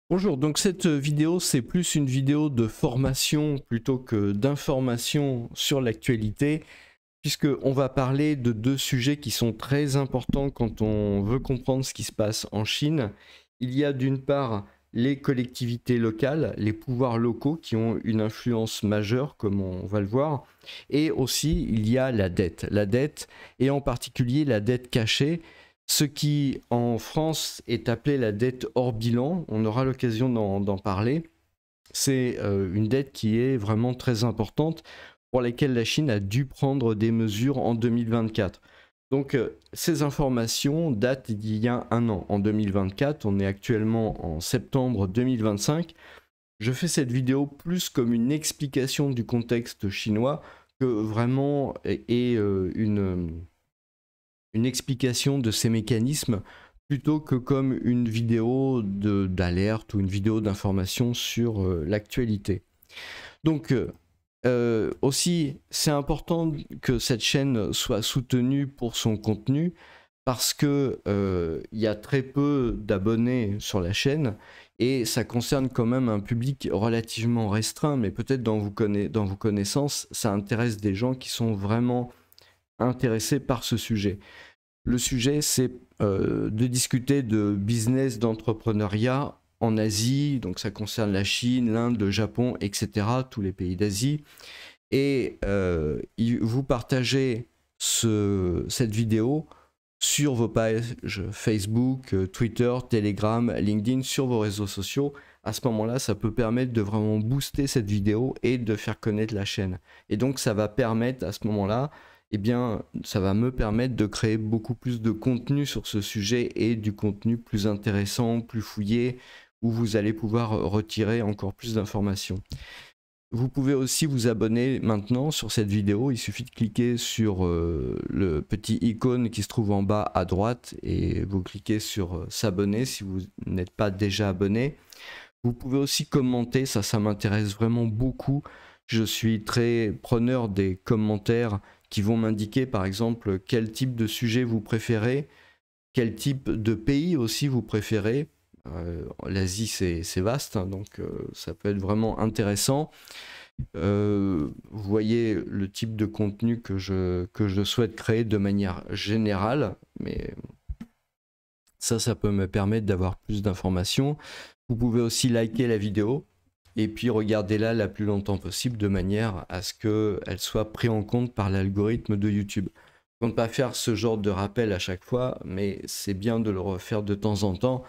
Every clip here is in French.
Bonjour, donc cette vidéo c'est plus une vidéo de formation plutôt que d'information sur l'actualité, puisque on va parler de deux sujets qui sont très importants quand on veut comprendre ce qui se passe en Chine. Il y a d'une part les collectivités locales, les pouvoirs locaux qui ont une influence majeure, comme on va le voir, et aussi il y a la dette et en particulier la dette cachée. Ce qui, en France, est appelé la dette hors bilan, on aura l'occasion d'en parler, c'est une dette qui est vraiment très importante, pour laquelle la Chine a dû prendre des mesures en 2024. Donc ces informations datent d'il y a un an, en 2024, on est actuellement en septembre 2025. Je fais cette vidéo plus comme une explication du contexte chinois que vraiment une explication de ces mécanismes plutôt que comme une vidéo d'alerte ou une vidéo d'information sur l'actualité. Donc aussi, c'est important que cette chaîne soit soutenue pour son contenu parce que il y a très peu d'abonnés sur la chaîne et ça concerne quand même un public relativement restreint, mais peut-être dans vos connaissances, ça intéresse des gens qui sont vraiment intéressés par ce sujet. Le sujet, c'est de discuter de business, d'entrepreneuriat en Asie, donc ça concerne la Chine, l'Inde, le Japon, etc., tous les pays d'Asie. Et vous partagez cette vidéo sur vos pages Facebook, Twitter, Telegram, LinkedIn, sur vos réseaux sociaux. À ce moment-là, ça peut permettre de vraiment booster cette vidéo et de faire connaître la chaîne. Et donc, ça va permettre à ce moment-là, eh bien, ça va me permettre de créer beaucoup plus de contenu sur ce sujet et du contenu plus intéressant, plus fouillé, où vous allez pouvoir retirer encore plus d'informations. Vous pouvez aussi vous abonner maintenant sur cette vidéo, il suffit de cliquer sur le petit icône qui se trouve en bas à droite et vous cliquez sur s'abonner si vous n'êtes pas déjà abonné. Vous pouvez aussi commenter, ça m'intéresse vraiment beaucoup. Je suis très preneur des commentaires qui vont m'indiquer par exemple quel type de sujet vous préférez, quel type de pays aussi vous préférez. L'Asie c'est vaste, hein, donc ça peut être vraiment intéressant. Vous voyez le type de contenu que je souhaite créer de manière générale, mais ça peut me permettre d'avoir plus d'informations. Vous pouvez aussi liker la vidéo et puis regardez-la la plus longtemps possible de manière à ce qu'elle soit prise en compte par l'algorithme de YouTube. Je ne compte pas faire ce genre de rappel à chaque fois, mais c'est bien de le refaire de temps en temps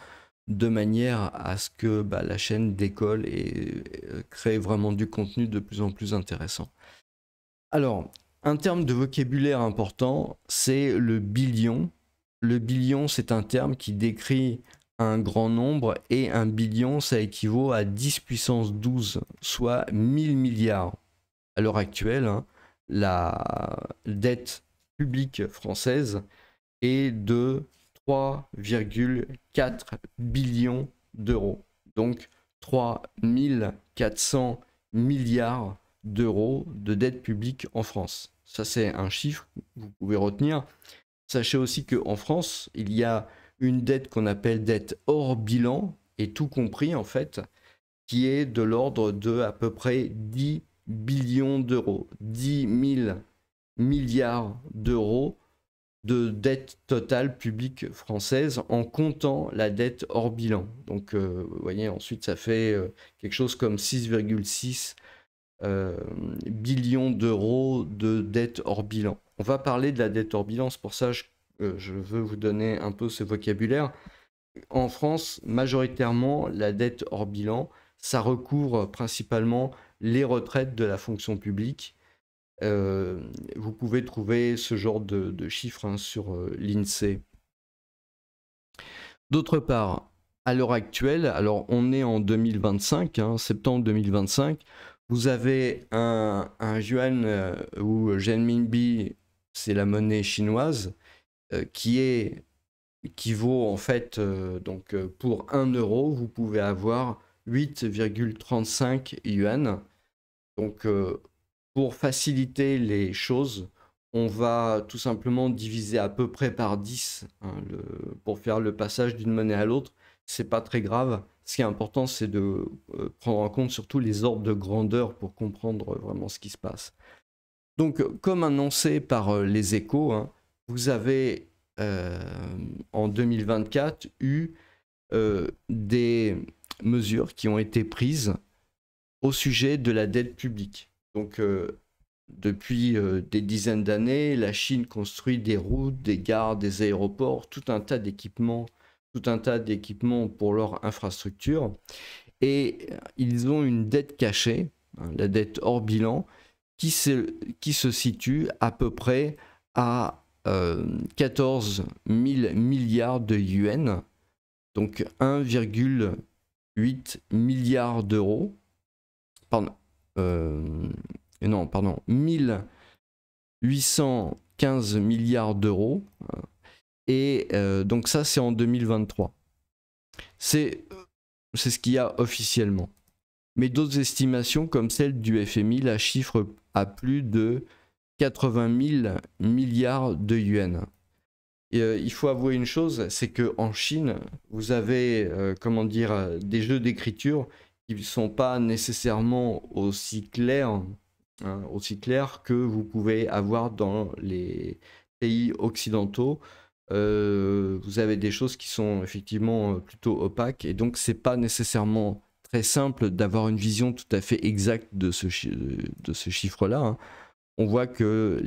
de manière à ce que la chaîne décolle et crée vraiment du contenu de plus en plus intéressant. Alors, un terme de vocabulaire important, c'est le billion. Le billion, c'est un terme qui décrit un grand nombre et un billion, ça équivaut à 10 puissance 12, soit 1000 milliards. À l'heure actuelle, hein, la dette publique française est de 3,4 billions d'euros. Donc 3400 milliards d'euros de dette publique en France. Ça, c'est un chiffre que vous pouvez retenir. Sachez aussi qu'en France, il y a une dette qu'on appelle dette hors bilan, et tout compris en fait, qui est de l'ordre de à peu près 10 billions d'euros. 10 000 milliards d'euros de dette totale publique française en comptant la dette hors bilan. Donc vous voyez, ensuite ça fait quelque chose comme 6,6 billions d'euros de dette hors bilan. On va parler de la dette hors bilan, c'est pour ça que je veux vous donner un peu ce vocabulaire. En France, majoritairement, la dette hors bilan, ça recouvre principalement les retraites de la fonction publique. Vous pouvez trouver ce genre de chiffres hein, sur l'INSEE. D'autre part, à l'heure actuelle, alors on est en 2025, hein, septembre 2025, vous avez un yuan ou renminbi, c'est la monnaie chinoise, qui vaut en fait, donc pour 1 euro, vous pouvez avoir 8,35 yuan. Donc pour faciliter les choses, on va tout simplement diviser à peu près par 10 hein, pour faire le passage d'une monnaie à l'autre. C'est pas très grave, ce qui est important, c'est de prendre en compte surtout les ordres de grandeur pour comprendre vraiment ce qui se passe. Donc, comme annoncé par les Échos, hein, vous avez en 2024 eu des mesures qui ont été prises au sujet de la dette publique. Donc, depuis des dizaines d'années, la Chine construit des routes, des gares, des aéroports, tout un tas d'équipements pour leur infrastructure. Et ils ont une dette cachée, hein, la dette hors bilan, qui se situe à peu près à 14 000 milliards de yuan, donc 1,8 milliard d'euros. Pardon. Non, pardon, 1815 milliards d'euros. Et donc ça, c'est en 2023. C'est ce qu'il y a officiellement. Mais d'autres estimations, comme celle du FMI, la chiffre à plus de 80 000 milliards de yuan. Et, il faut avouer une chose, c'est qu'en Chine, vous avez des jeux d'écriture qui ne sont pas nécessairement aussi clairs que vous pouvez avoir dans les pays occidentaux. Vous avez des choses qui sont effectivement plutôt opaques, et donc c'est pas nécessairement très simple d'avoir une vision tout à fait exacte de ce chiffre-là, hein. On voit que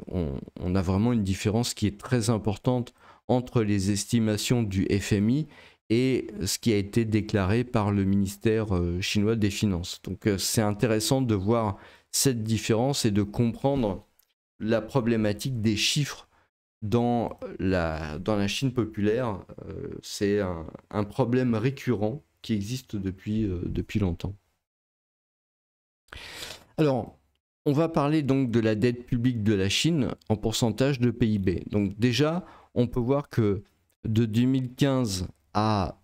on a vraiment une différence qui est très importante entre les estimations du FMI et ce qui a été déclaré par le ministère chinois des Finances. Donc c'est intéressant de voir cette différence et de comprendre la problématique des chiffres dans la Chine populaire. C'est un problème récurrent qui existe depuis longtemps. Alors, on va parler donc de la dette publique de la Chine en pourcentage de PIB. Donc déjà, on peut voir que de 2015 à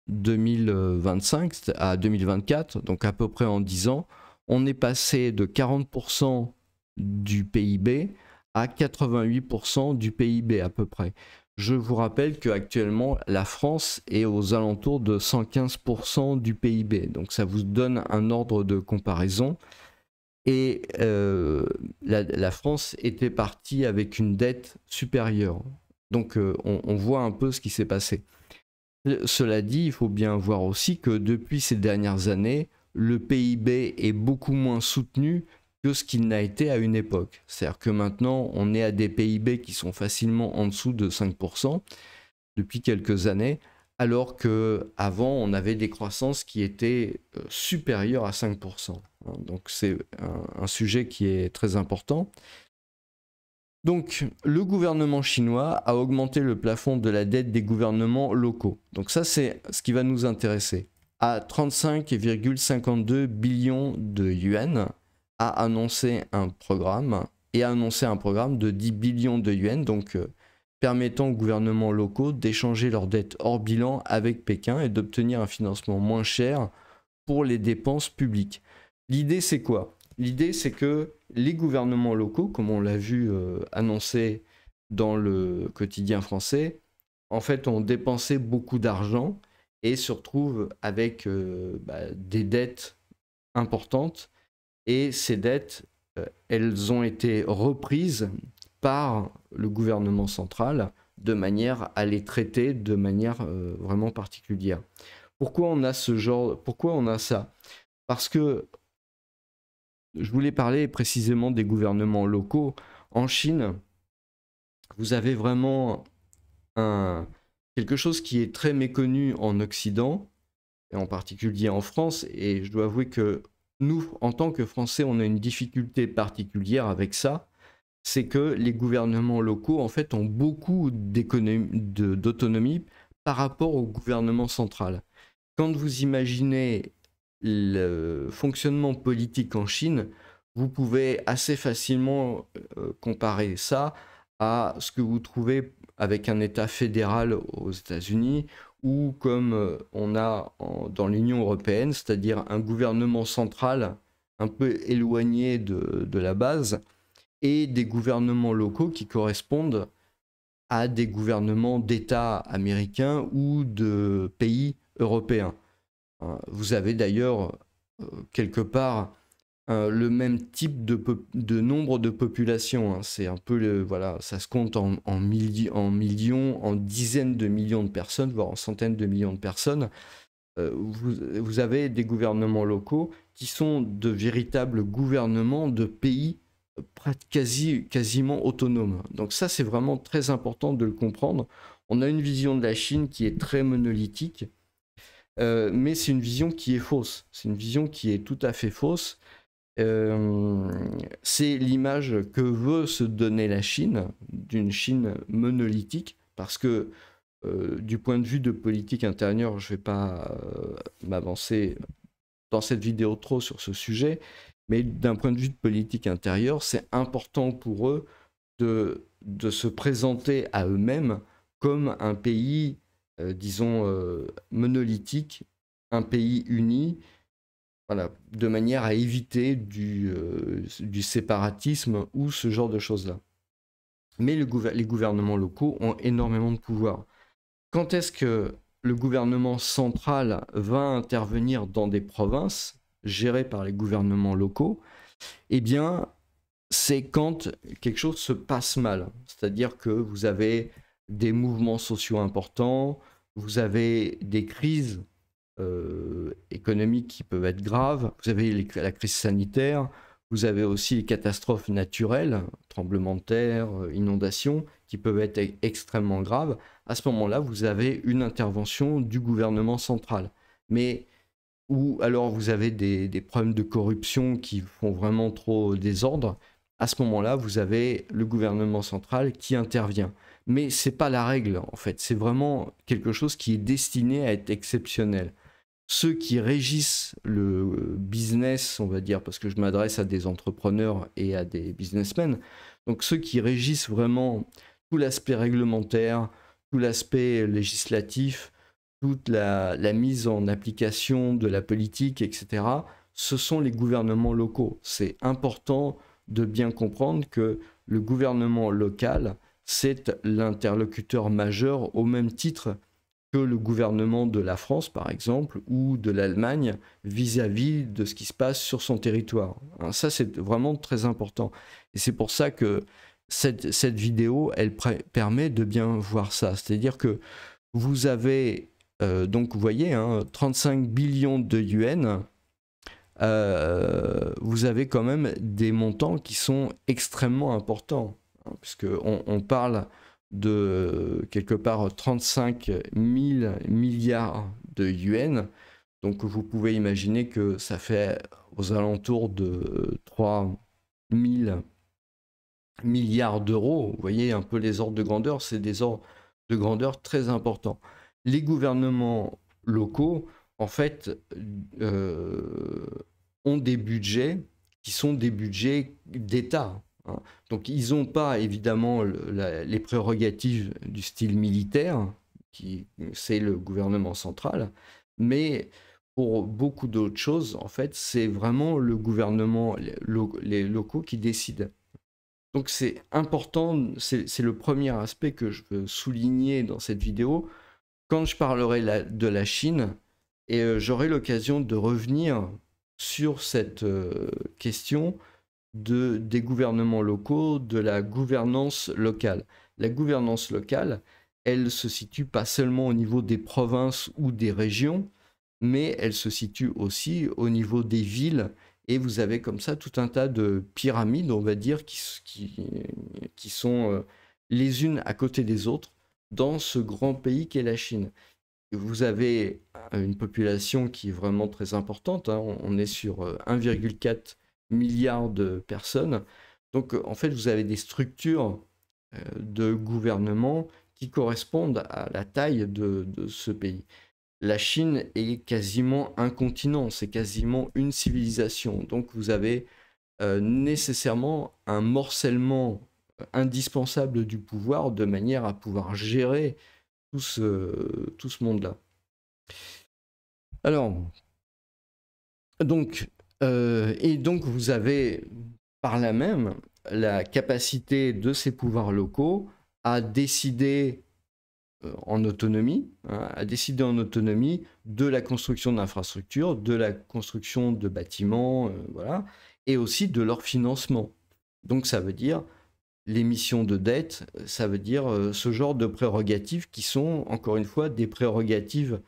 2025, à 2024, donc à peu près en 10 ans, on est passé de 40% du PIB à 88% du PIB à peu près. Je vous rappelle qu'actuellement, la France est aux alentours de 115% du PIB. Donc ça vous donne un ordre de comparaison. Et la France était partie avec une dette supérieure. Donc on voit un peu ce qui s'est passé. Cela dit, il faut bien voir aussi que depuis ces dernières années, le PIB est beaucoup moins soutenu que ce qu'il n'a été à une époque. C'est-à-dire que maintenant, on est à des PIB qui sont facilement en dessous de 5% depuis quelques années, alors qu'avant, on avait des croissances qui étaient supérieures à 5%. Donc c'est un sujet qui est très important. Donc le gouvernement chinois a augmenté le plafond de la dette des gouvernements locaux. Donc ça, c'est ce qui va nous intéresser. À 35,52 billions de yuan, a annoncé un programme de 10 billions de yuan, donc permettant aux gouvernements locaux d'échanger leurs dettes hors bilan avec Pékin et d'obtenir un financement moins cher pour les dépenses publiques. L'idée, c'est quoi? L'idée, c'est que les gouvernements locaux, comme on l'a vu annoncé dans le quotidien français, en fait, ont dépensé beaucoup d'argent et se retrouvent avec des dettes importantes. Et ces dettes, elles ont été reprises par le gouvernement central de manière à les traiter de manière vraiment particulière. Pourquoi on a ça? Parce que je voulais parler précisément des gouvernements locaux. En Chine, vous avez vraiment quelque chose qui est très méconnu en Occident, et en particulier en France, et je dois avouer que nous, en tant que Français, on a une difficulté particulière avec ça, c'est que les gouvernements locaux, en fait, ont beaucoup d'autonomie par rapport au gouvernement central. Quand vous imaginez le fonctionnement politique en Chine, vous pouvez assez facilement comparer ça à ce que vous trouvez avec un État fédéral aux États-Unis, ou comme on a dans l'Union européenne, c'est-à-dire un gouvernement central un peu éloigné de la base, et des gouvernements locaux qui correspondent à des gouvernements d'États américains ou de pays européens. Vous avez d'ailleurs quelque part le même type de nombre de population. C'est un peu, voilà, ça se compte en millions, en dizaines de millions de personnes, voire en centaines de millions de personnes. Vous avez des gouvernements locaux qui sont de véritables gouvernements de pays quasiment autonomes. Donc ça, c'est vraiment très important de le comprendre. On a une vision de la Chine qui est très monolithique, mais c'est une vision qui est fausse. C'est une vision qui est tout à fait fausse. C'est l'image que veut se donner la Chine, d'une Chine monolithique, parce que du point de vue de politique intérieure, je ne vais pas m'avancer dans cette vidéo trop sur ce sujet, mais d'un point de vue de politique intérieure, c'est important pour eux de se présenter à eux-mêmes comme un pays, disons, monolithique, un pays uni, voilà, de manière à éviter du séparatisme ou ce genre de choses-là. Mais les gouvernements locaux ont énormément de pouvoir. Quand est-ce que le gouvernement central va intervenir dans des provinces gérées par les gouvernements locaux? Eh bien, c'est quand quelque chose se passe mal. C'est-à-dire que vous avez des mouvements sociaux importants, vous avez des crises économiques qui peuvent être graves, vous avez la crise sanitaire, vous avez aussi les catastrophes naturelles, tremblements de terre, inondations, qui peuvent être extrêmement graves. À ce moment-là, vous avez une intervention du gouvernement central. Mais ou alors vous avez des problèmes de corruption qui font vraiment trop désordre. À ce moment-là, vous avez le gouvernement central qui intervient. Mais ce n'est pas la règle, en fait. C'est vraiment quelque chose qui est destiné à être exceptionnel. Ceux qui régissent le business, on va dire, parce que je m'adresse à des entrepreneurs et à des businessmen, donc ceux qui régissent vraiment tout l'aspect réglementaire, tout l'aspect législatif, toute la mise en application de la politique, etc., ce sont les gouvernements locaux. C'est important de bien comprendre que le gouvernement local, c'est l'interlocuteur majeur au même titre que le gouvernement de la France, par exemple, ou de l'Allemagne, vis-à-vis de ce qui se passe sur son territoire. Ça, c'est vraiment très important. Et c'est pour ça que cette vidéo, elle permet de bien voir ça. C'est-à-dire que vous avez, donc vous voyez, 35 billions de yuan, vous avez quand même des montants qui sont extrêmement importants, puisqu'on parle de quelque part 35 000 milliards de yuan. Donc vous pouvez imaginer que ça fait aux alentours de 3 000 milliards d'euros. Vous voyez un peu les ordres de grandeur, c'est des ordres de grandeur très importants. Les gouvernements locaux, en fait, ont des budgets qui sont des budgets d'État. Donc ils n'ont pas évidemment les prérogatives du style militaire, qui c'est le gouvernement central, mais pour beaucoup d'autres choses, en fait, c'est vraiment le gouvernement, les locaux qui décident. Donc c'est important, c'est le premier aspect que je veux souligner dans cette vidéo. Quand je parlerai de la Chine, et j'aurai l'occasion de revenir sur cette question des gouvernements locaux, de la gouvernance locale. La gouvernance locale, elle se situe pas seulement au niveau des provinces ou des régions, mais elle se situe aussi au niveau des villes, et vous avez comme ça tout un tas de pyramides, on va dire, qui sont les unes à côté des autres dans ce grand pays qu'est la Chine. Vous avez une population qui est vraiment très importante, on est sur 1,4 milliard de personnes. Donc en fait, vous avez des structures de gouvernement qui correspondent à la taille de ce pays. La Chine est quasiment un continent, c'est quasiment une civilisation. Donc vous avez nécessairement un morcellement indispensable du pouvoir de manière à pouvoir gérer tout ce monde-là. Alors, donc, donc vous avez par là même la capacité de ces pouvoirs locaux à décider en autonomie, hein, a décidé en autonomie de la construction d'infrastructures, de la construction de bâtiments, voilà, et aussi de leur financement. Donc ça veut dire l'émission de dette, ça veut dire ce genre de prérogatives qui sont, encore une fois, des prérogatives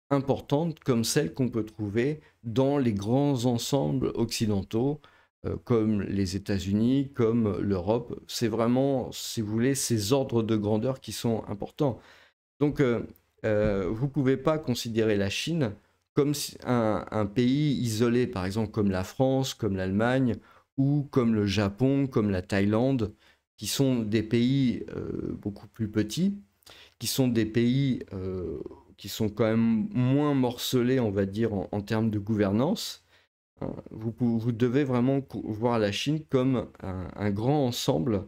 importantes comme celles qu'on peut trouver dans les grands ensembles occidentaux, comme les États-Unis, comme l'Europe. C'est vraiment, si vous voulez, ces ordres de grandeur qui sont importants. Donc, vous ne pouvez pas considérer la Chine comme un pays isolé, par exemple comme la France, comme l'Allemagne, ou comme le Japon, comme la Thaïlande, qui sont des pays beaucoup plus petits, qui sont des pays qui sont quand même moins morcelés, on va dire, en termes de gouvernance. Vous devez vraiment voir la Chine comme un grand ensemble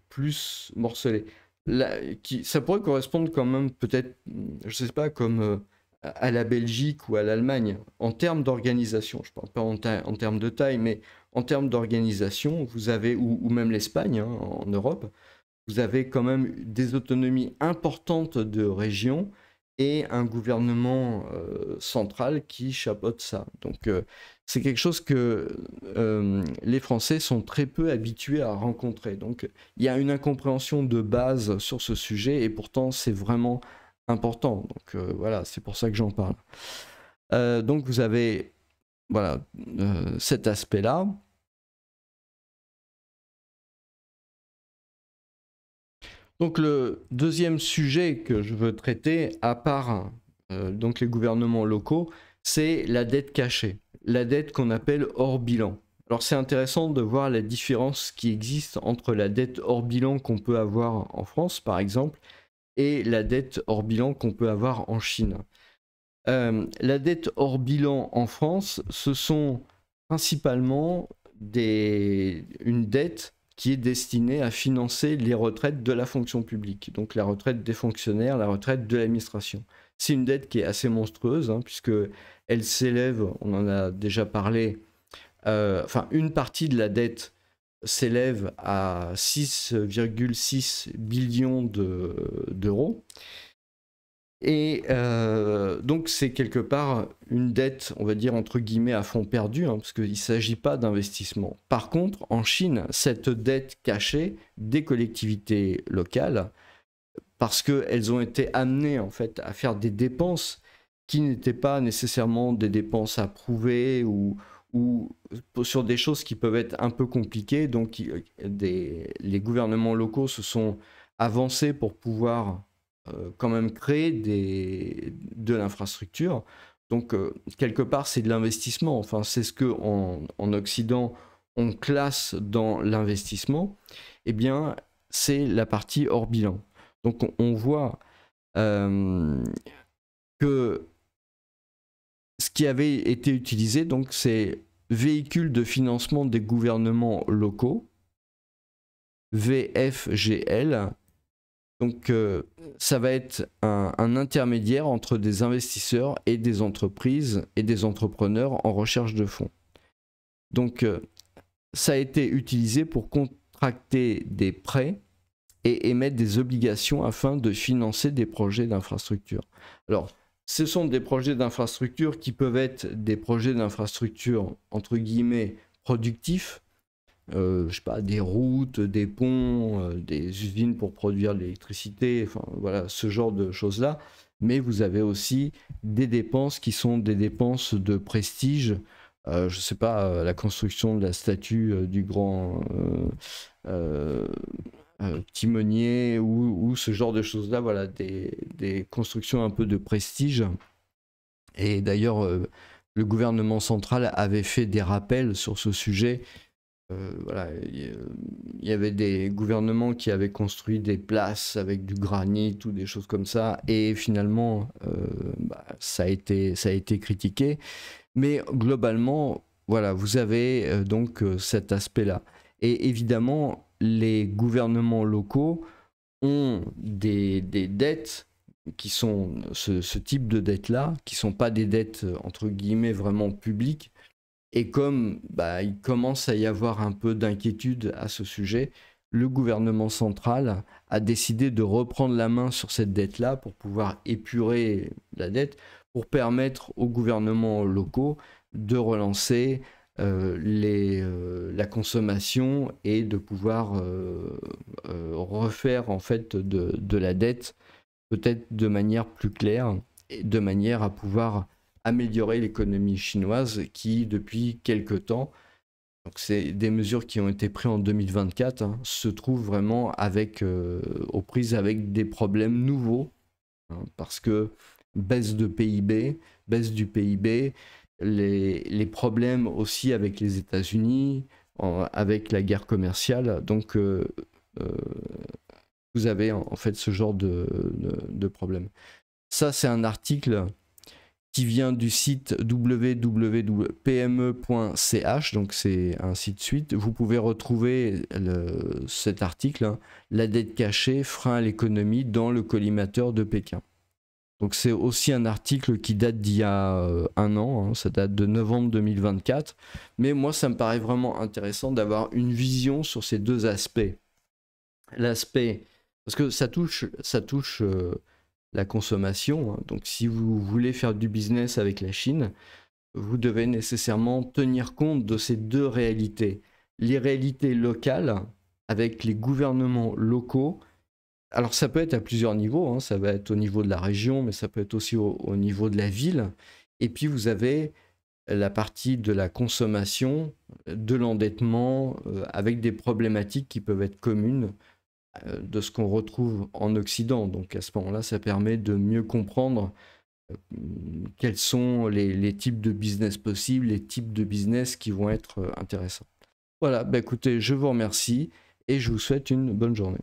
plus morcelé. Ça pourrait correspondre quand même peut-être, je sais pas, comme à la Belgique ou à l'Allemagne, en termes d'organisation. Je ne parle pas en termes de taille, mais en termes d'organisation, vous avez, ou même l'Espagne, hein, en Europe, vous avez quand même des autonomies importantes de régions et un gouvernement central qui chapeaute ça. Donc c'est quelque chose que les Français sont très peu habitués à rencontrer. Donc il y a une incompréhension de base sur ce sujet et pourtant c'est vraiment important. Donc voilà, c'est pour ça que j'en parle. Donc vous avez voilà, cet aspect-là. Donc le deuxième sujet que je veux traiter, à part donc les gouvernements locaux, c'est la dette cachée, la dette qu'on appelle hors bilan. Alors c'est intéressant de voir la différence qui existe entre la dette hors bilan qu'on peut avoir en France, par exemple, et la dette hors bilan qu'on peut avoir en Chine. La dette hors bilan en France, ce sont principalement une dette qui est destinée à financer les retraites de la fonction publique, donc la retraite des fonctionnaires, la retraite de l'administration. C'est une dette qui est assez monstrueuse, hein, puisqu'elle s'élève, on en a déjà parlé, enfin une partie de la dette s'élève à 6,6 billions d'euros. Et donc c'est quelque part une dette, on va dire entre guillemets, à fond perdu, hein, parce qu'il ne s'agit pas d'investissement. Par contre, en Chine, cette dette cachée des collectivités locales, parce qu'elles ont été amenées en fait à faire des dépenses qui n'étaient pas nécessairement des dépenses approuvées ou sur des choses qui peuvent être un peu compliquées. Donc les gouvernements locaux se sont avancés pour pouvoir quand même créer de l'infrastructure. Donc, quelque part, c'est de l'investissement. Enfin, c'est ce qu'en Occident, on classe dans l'investissement. Eh bien, c'est la partie hors bilan. Donc, on voit que ce qui avait été utilisé, donc, c'est véhicule de financement des gouvernements locaux, VFGL. Donc, ça va être un intermédiaire entre des investisseurs et des entreprises et des entrepreneurs en recherche de fonds. Donc, ça a été utilisé pour contracter des prêts et émettre des obligations afin de financer des projets d'infrastructure. Alors, ce sont des projets d'infrastructure qui peuvent être des projets d'infrastructure entre guillemets productifs, je sais pas, des routes, des ponts, des usines pour produire de l'électricité, enfin voilà, ce genre de choses-là. Mais vous avez aussi des dépenses qui sont des dépenses de prestige. Je sais pas, la construction de la statue du grand timonier ou ce genre de choses-là, voilà, des constructions un peu de prestige. Et d'ailleurs, le gouvernement central avait fait des rappels sur ce sujet. Voilà, il y avait des gouvernements qui avaient construit des places avec du granit ou des choses comme ça, et finalement, ça a été critiqué. Mais globalement, voilà, vous avez donc cet aspect-là. Et évidemment, les gouvernements locaux ont des dettes qui sont ce type de dettes-là, qui ne sont pas des dettes, entre guillemets, vraiment publiques. Et comme il commence à y avoir un peu d'inquiétude à ce sujet, le gouvernement central a décidé de reprendre la main sur cette dette-là pour pouvoir épurer la dette, pour permettre aux gouvernements locaux de relancer la consommation et de pouvoir refaire en fait de la dette peut-être de manière plus claire, et de manière à pouvoir améliorer l'économie chinoise qui, depuis quelque temps, donc c'est des mesures qui ont été prises en 2024, hein, se trouvent vraiment aux prises avec des problèmes nouveaux, hein, parce que baisse de PIB, baisse du PIB, les problèmes aussi avec les États-Unis, avec la guerre commerciale, donc vous avez en fait ce genre de problème. Ça, c'est un article qui vient du site www.pme.ch, donc c'est un site suite. Vous pouvez retrouver cet article, hein, la dette cachée, frein à l'économie dans le collimateur de Pékin. Donc c'est aussi un article qui date d'il y a un an, hein, ça date de novembre 2024. Mais moi, ça me paraît vraiment intéressant d'avoir une vision sur ces deux aspects. L'aspect, parce que ça touche la consommation, hein. Donc si vous voulez faire du business avec la Chine, vous devez nécessairement tenir compte de ces deux réalités. Les réalités locales avec les gouvernements locaux. Alors ça peut être à plusieurs niveaux, hein. Ça va être au niveau de la région, mais ça peut être aussi au niveau de la ville. Et puis vous avez la partie de la consommation, de l'endettement, avec des problématiques qui peuvent être communes de ce qu'on retrouve en Occident. Donc à ce moment-là, ça permet de mieux comprendre quels sont les types de business possibles, les types de business qui vont être intéressants. Voilà, bah écoutez, je vous remercie et je vous souhaite une bonne journée.